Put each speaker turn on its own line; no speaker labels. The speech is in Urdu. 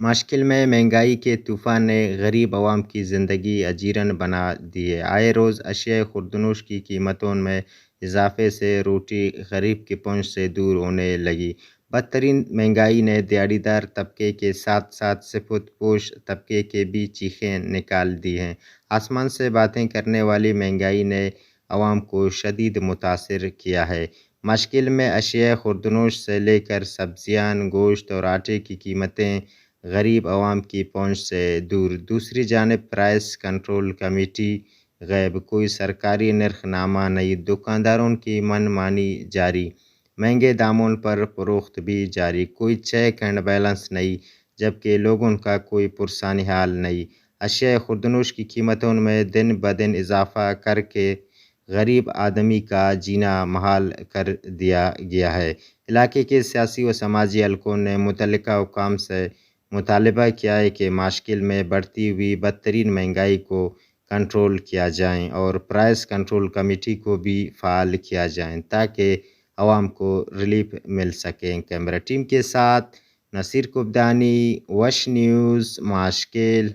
مشکل میں مہنگائی کے طوفان نے غریب عوام کی زندگی اجیرن بنا دی ہے۔ آئے روز اشیاء خوردنوش کی قیمتوں میں اضافے سے روٹی غریب کی پہنچ سے دور ہونے لگی۔ بدترین مہنگائی نے دیہڑی دار طبقے کے ساتھ ساتھ سفید پوش طبقے کے بھی چیخیں نکال دی ہیں۔ آسمان سے باتیں کرنے والی مہنگائی نے عوام کو شدید متاثر کیا ہے۔ مشکل میں اشیاء خوردنوش سے لے کر سبزیاں، گوشت اور آٹے کی قیمتیں غریب عوام کی پہنچ سے دور۔ دوسری جانب پرائس کنٹرول کمیٹی غائب، کوئی سرکاری نرخ نامہ نہیں، دکانداروں کی من مانی جاری، مہنگے داموں پر فروخت بھی جاری، کوئی چیک اینڈ بیلنس نہیں، جبکہ لوگوں کا کوئی پرسانی حال نہیں۔ اشیاء خوردنوش کی قیمتوں میں دن بدن اضافہ کر کے غریب آدمی کا جینا محال کر دیا گیا ہے۔ علاقے کے سیاسی و سماجی حلقوں نے متعلقہ حکام سے مطالبہ کیا ہے کہ مشکل میں بڑھتی ہوئی بدترین مہنگائی کو کنٹرول کیا جائے اور پرائس کنٹرول کمیٹی کو بھی فعال کیا جائے تاکہ عوام کو ریلیف مل سکے۔ کیمرہ ٹیم کے ساتھ نصیر قبدانی، وش نیوز، مشکل۔